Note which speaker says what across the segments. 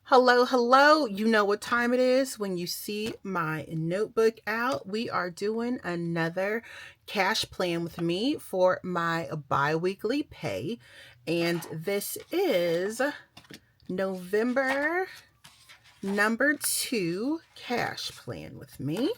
Speaker 1: Hello, hello. You know what time it is when you see my notebook out. We are doing another cash plan with me for my bi-weekly pay. And this is November number 2 cash plan with me.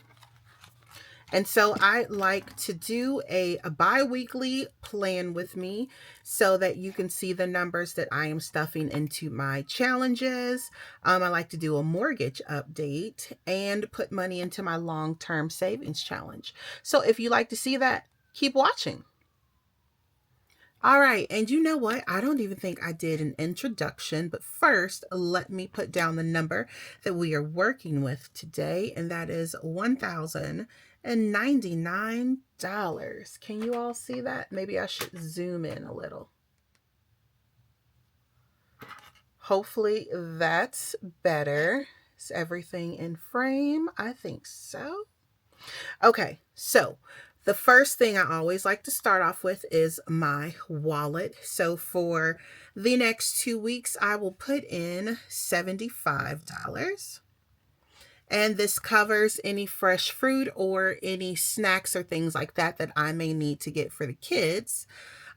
Speaker 1: And so I like to do a bi-weekly plan with me so that you can see the numbers that I am stuffing into my challenges. I like to do a mortgage update and put money into my long-term savings challenge. So if you like to see that, keep watching. All right, and you know what? I don't even think I did an introduction, but first, let me put down the number that we are working with today, and that is $1,099. Can you all see that? Maybe I should zoom in a little. Hopefully, that's better. Is everything in frame? I think so. Okay, so the first thing I always like to start off with is my wallet. So for the next 2 weeks, I will put in $75. And this covers any fresh fruit or any snacks or things like that that I may need to get for the kids.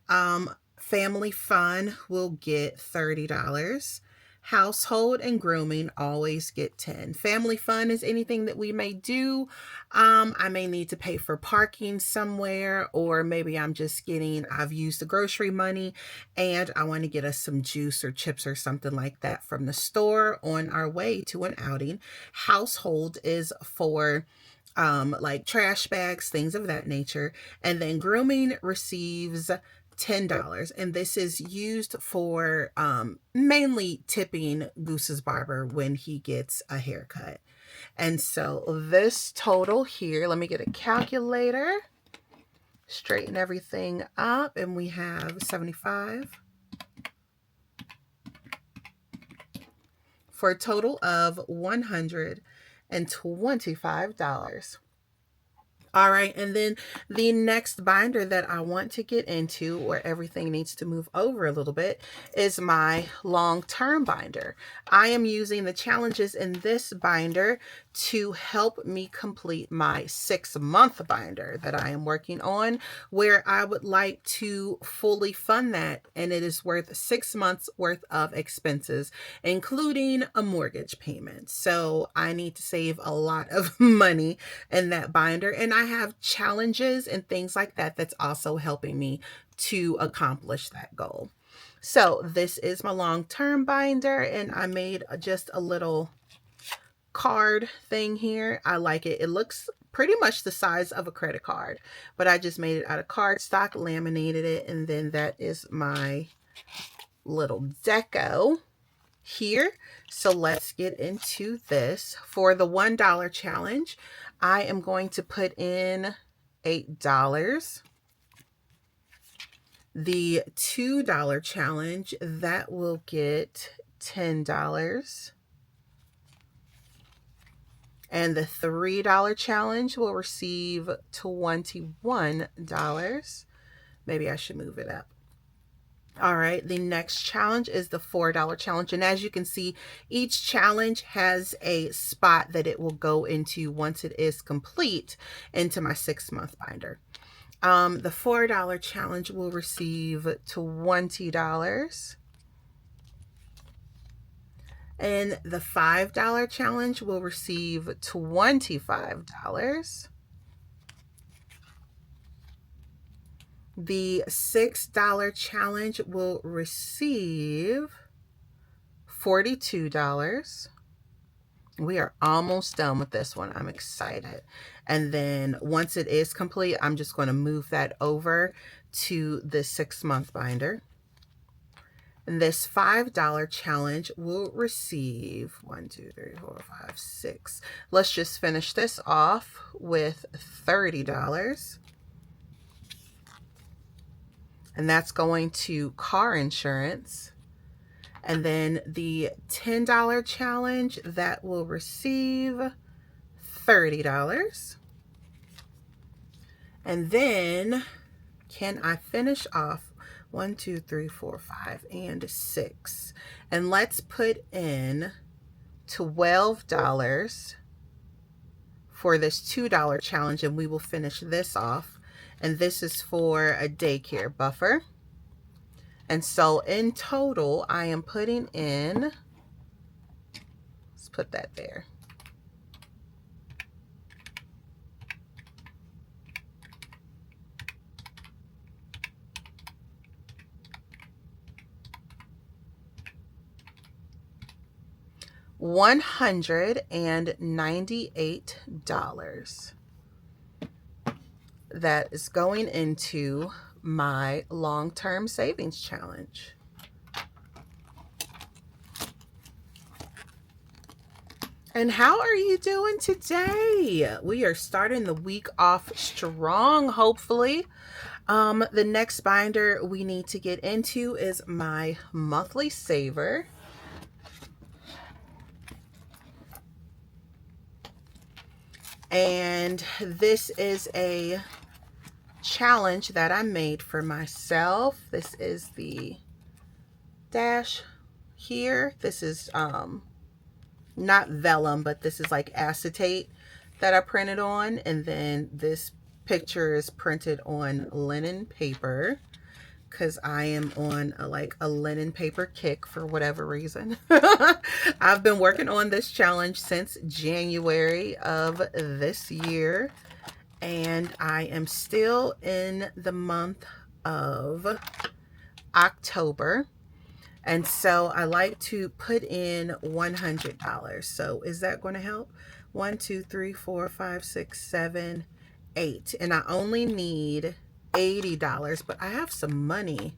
Speaker 1: Family fun will get $30. Household and grooming always get 10. Family fun is anything that we may do. I may need to pay for parking somewhere, or maybe I've used the grocery money and I want to get us some juice or chips or something like that from the store on our way to an outing. Household is for like trash bags, things of that nature. And then grooming receives $10. And this is used for mainly tipping Goose's barber when he gets a haircut. And so this total here, let me get a calculator, straighten everything up, and we have 75 for a total of $125. All right, and then the next binder that I want to get into, where everything needs to move over a little bit, is my long-term binder. I am using the challenges in this binder to help me complete my 6-month binder that I am working on, where I would like to fully fund that, and it is worth 6 months worth of expenses, including a mortgage payment. So I need to save a lot of money in that binder, and I have challenges and things like that that's also helping me to accomplish that goal. So this is my long-term binder, and I made just a little card thing here. I like it. It looks pretty much the size of a credit card, but I just made it out of cardstock, laminated it, and then that is my little deco here. So let's get into this. For the $1 challenge, I am going to put in $8. The $2 challenge, that will get $10. And the $3 challenge will receive $21. Maybe I should move it up. All right, the next challenge is the $4 challenge. And as you can see, each challenge has a spot that it will go into once it is complete into my 6-month binder. The $4 challenge will receive $20. And the $5 challenge will receive $25. The $6 challenge will receive $42. We are almost done with this one. I'm excited. And then once it is complete, I'm just going to move that over to the 6-month binder. And this $5 challenge will receive 1, 2, 3, 4, 5, 6. Let's just finish this off with $30. And that's going to car insurance. And then the $10 challenge, that will receive $30. And then can I finish off 1, 2, 3, 4, 5, and 6? And let's put in $12 for this $2 challenge, and we will finish this off. And this is for a daycare buffer. And so in total, I am putting in, let's put that there. $198 that is going into my long-term savings challenge. And how are you doing today? We are starting the week off strong, hopefully. The next binder we need to get into is my monthly saver. And this is a challenge that I made for myself. This is the dash here. This is not vellum, but this is like acetate that I printed on. And then this picture is printed on linen paper, because I am on a linen paper kick for whatever reason. I've been working on this challenge since January of this year, and I am still in the month of October. And so I like to put in $100. So is that going to help? 1, 2, 3, 4, 5, 6, 7, 8. And I only need $80, but I have some money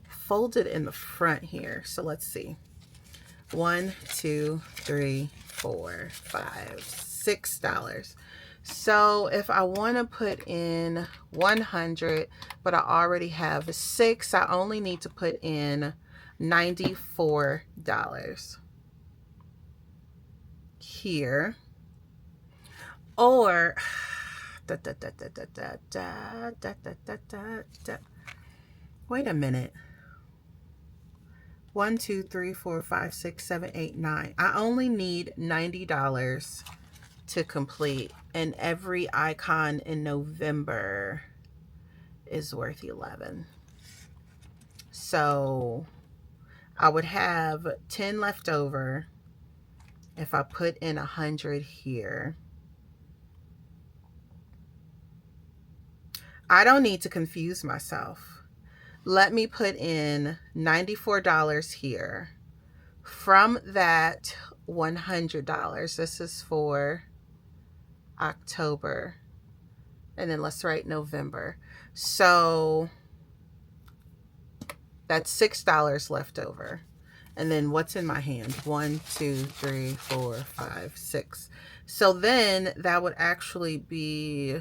Speaker 1: folded in the front here. So let's see. 1, 2, 3, 4, 5, $6. So if I want to put in 100, but I already have 6, I only need to put in $94 here. Or wait a minute. 1, 2, 3, 4, 5, 6, 7, 8, 9. I only need $90 to complete, and every icon in November is worth 11. So I would have 10 left over if I put in 100 here. I don't need to confuse myself. Let me put in $94 here. From that $100, this is for October. And then let's write November. So that's $6 left over. And then what's in my hand? 1, 2, 3, 4, 5, 6. So then that would actually be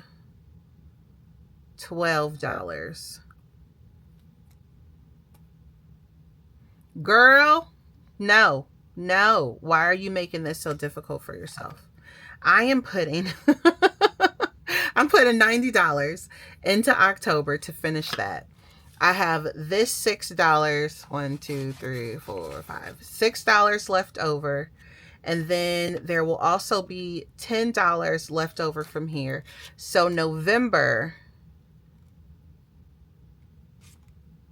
Speaker 1: $12. Girl, no. Why are you making this so difficult for yourself? I am putting I'm putting $90 into October to finish that. I have this $6, 1, 2, 3, 4, 5, $6 left over. And then there will also be $10 left over from here. So November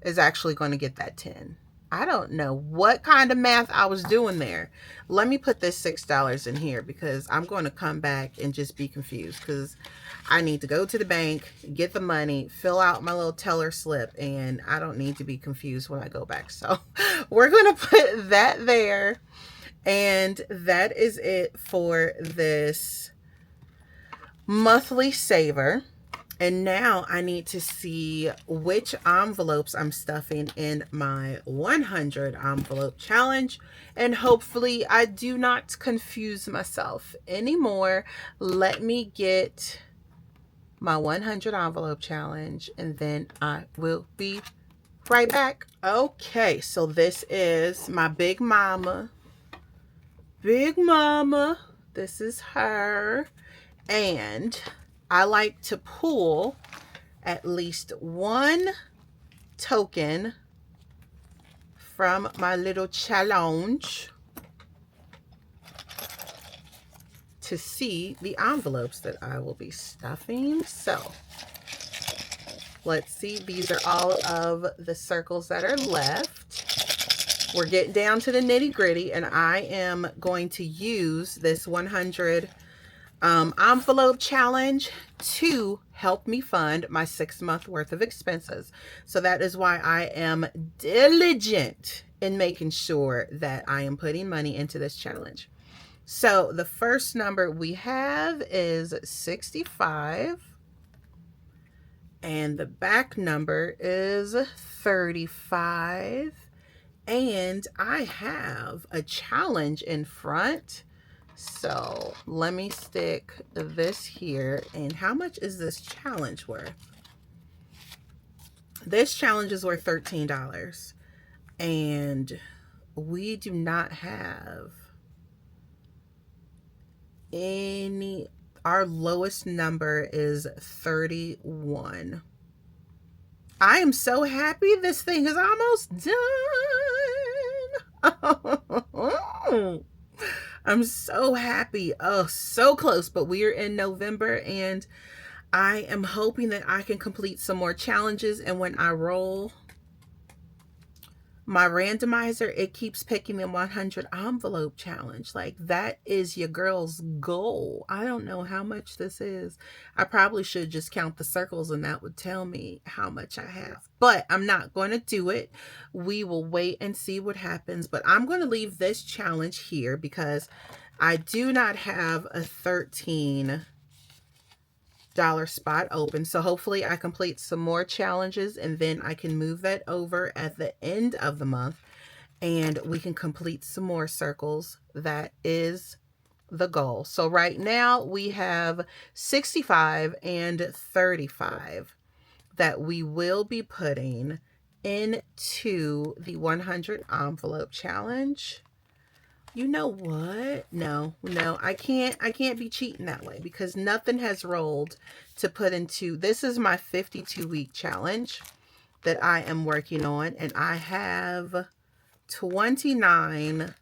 Speaker 1: is actually going to get that 10. I don't know what kind of math I was doing there. Let me put this $6 in here, because I'm going to come back and just be confused, because I need to go to the bank, get the money, fill out my little teller slip, and I don't need to be confused when I go back. So we're going to put that there. And that is it for this monthly saver. And now I need to see which envelopes I'm stuffing in my 100 envelope challenge. And hopefully I do not confuse myself anymore. Let me get my 100 envelope challenge, and then I will be right back. Okay, so this is my big mama. Big mama. This is her. And I like to pull at least one token from my little challenge. to see the envelopes that I will be stuffing. So let's see. These are all of the circles that are left. We're getting down to the nitty gritty, and I am going to use this 100 envelope challenge to help me fund my 6-month worth of expenses. So that is why I am diligent in making sure that I am putting money into this challenge. So the first number we have is 65. And the back number is 35. And I have a challenge in front. So let me stick this here. And how much is this challenge worth? This challenge is worth $13. And we do not have any. Our lowest number is 31. I am so happy this thing is almost done. I'm so happy. Oh, so close, but we are in November, and I am hoping that I can complete some more challenges. And when I roll my randomizer, it keeps picking the 100 envelope challenge. Like, that is your girl's goal. I don't know how much this is. I probably should just count the circles and that would tell me how much I have, but I'm not going to do it. We will wait and see what happens, but I'm going to leave this challenge here because I do not have a $13 spot open. So hopefully I complete some more challenges, and then I can move that over at the end of the month and we can complete some more circles. That is the goal. So right now we have 65 and 35 that we will be putting into the 100 envelope challenge. You know what? No, I can't be cheating that way because nothing has rolled to put into. This is my 52-week challenge that I am working on, and I have 29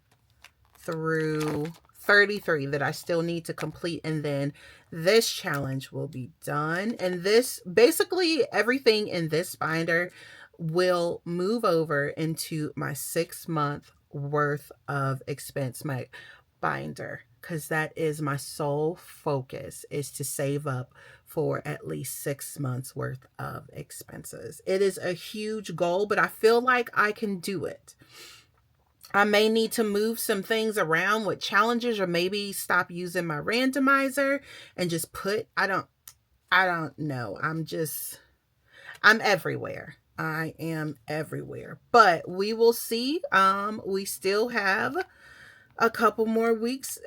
Speaker 1: through 33 that I still need to complete, and then this challenge will be done. And this, basically everything in this binder will move over into my 6-month worth of expense, my binder, because that is my sole focus, is to save up for at least 6 months worth of expenses. It is a huge goal, but I feel like I can do it. I may need to move some things around with challenges, or maybe stop using my randomizer and just put, I don't know. I'm everywhere. I am everywhere, but we will see. We still have a couple more weeks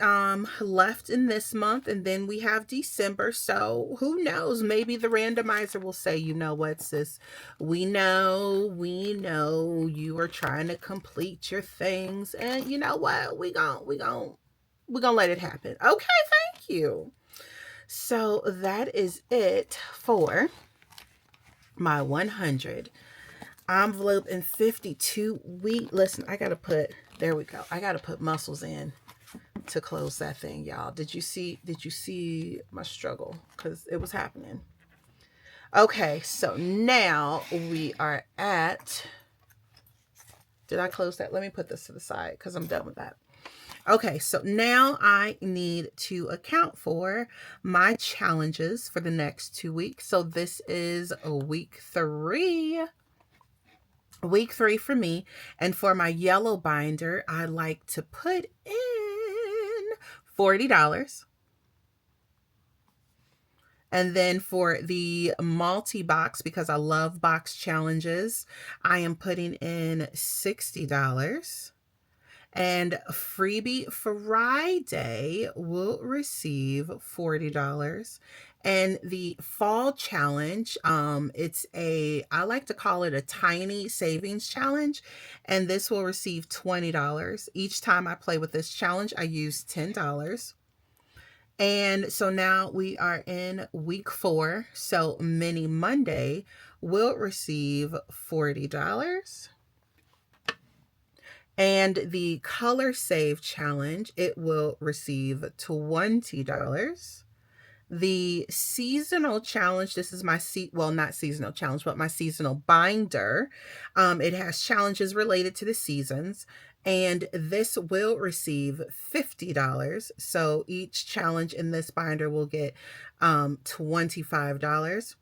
Speaker 1: left in this month, and then we have December. So who knows? Maybe the randomizer will say, you know what, sis, we know you are trying to complete your things, and you know what, we gonna let it happen. Okay, thank you. So that is it for my 100 envelope in 52-week. Listen, I gotta put, there we go. I gotta put muscles in to close that thing, y'all. Did you see my struggle? Because it was happening. Okay, so now we are at, did I close that? Let me put this to the side because I'm done with that. Okay, so now I need to account for my challenges for the next 2 weeks. So this is week 3. Week 3 for me. And for my yellow binder, I like to put in $40. And then for the multi-box, because I love box challenges, I am putting in $60. And Freebie Friday will receive $40. And the fall challenge, I like to call it a tiny savings challenge. And this will receive $20. Each time I play with this challenge, I use $10. And so now we are in week 4. So Mini Monday will receive $40. And the Color Save Challenge, it will receive $20. The Seasonal Challenge, this is my well, not seasonal challenge, but my seasonal binder. It has challenges related to the seasons, and this will receive $50. So each challenge in this binder will get $25.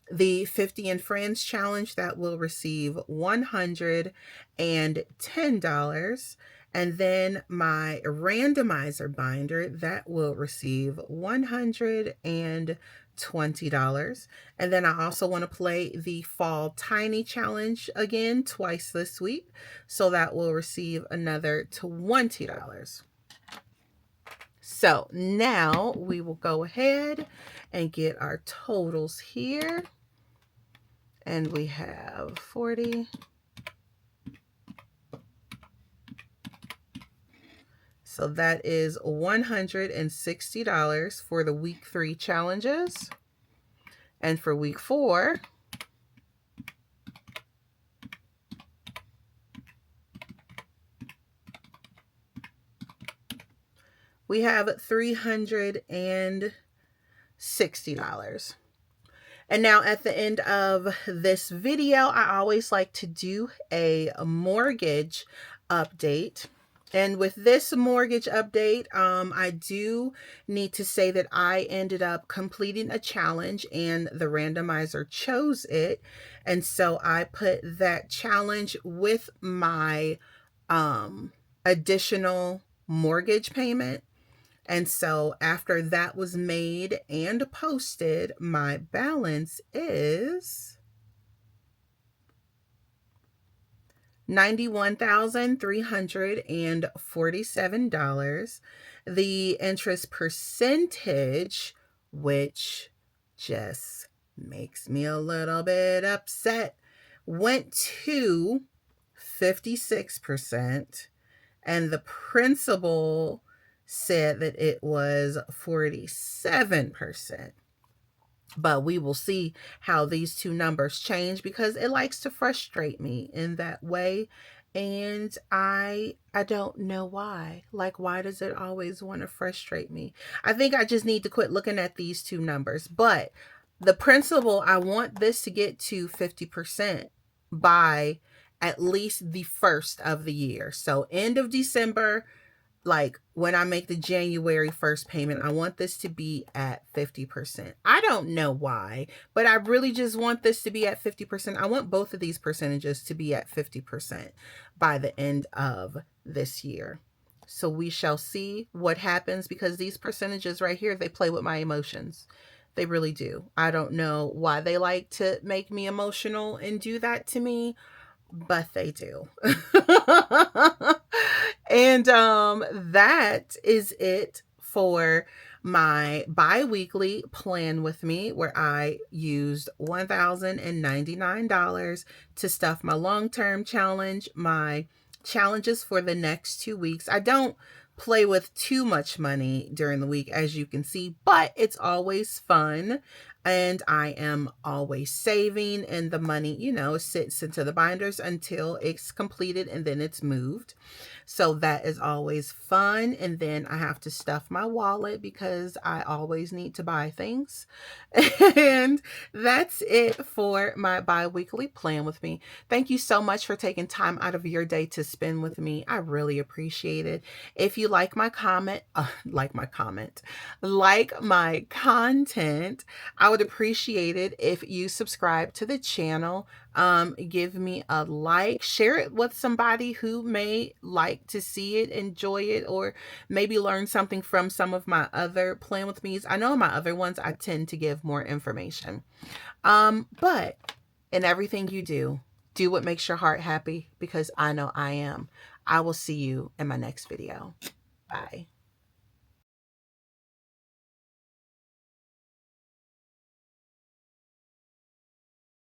Speaker 1: The 50 and Friends Challenge, that will receive $110. And then my randomizer binder, that will receive $120. And then I also want to play the Fall Tiny Challenge again twice this week. So that will receive another $20. So now we will go ahead and get our totals here. And we have 40. So that is $160 for the week 3 challenges. And for week 4, we have $360. And now at the end of this video, I always like to do a mortgage update. And with this mortgage update, I do need to say that I ended up completing a challenge and the randomizer chose it. And so I put that challenge with my additional mortgage payment. And so after that was made and posted, my balance is $91,347. The interest percentage, which just makes me a little bit upset, went to 56%. And the principal said that it was 47%. But we will see how these two numbers change because it likes to frustrate me in that way. And I don't know why. Like, why does it always want to frustrate me? I think I just need to quit looking at these two numbers. But the principal, I want this to get to 50% by at least the first of the year. So end of December, like when I make the January 1st payment, I want this to be at 50%. I don't know why, but I really just want this to be at 50%. I want both of these percentages to be at 50% by the end of this year. So we shall see what happens because these percentages right here, they play with my emotions. They really do. I don't know why they like to make me emotional and do that to me, but they do. And that is it for my bi-weekly plan with me, where I used $1,099 to stuff my long-term challenge, my challenges for the next 2 weeks. I don't play with too much money during the week, as you can see, but it's always fun. And I am always saving, and the money, you know, sits into the binders until it's completed and then it's moved. So that is always fun. And then I have to stuff my wallet because I always need to buy things. And that's it for my bi-weekly plan with me. Thank you so much for taking time out of your day to spend with me. I really appreciate it. If you like my content, I would appreciate it if you subscribe to the channel. Give me a like, share it with somebody who may like to see it, enjoy it, or maybe learn something from some of my other Plan With Me's. I know in my other ones, I tend to give more information. But in everything you do what makes your heart happy, because I know I am. I will see you in my next video. Bye.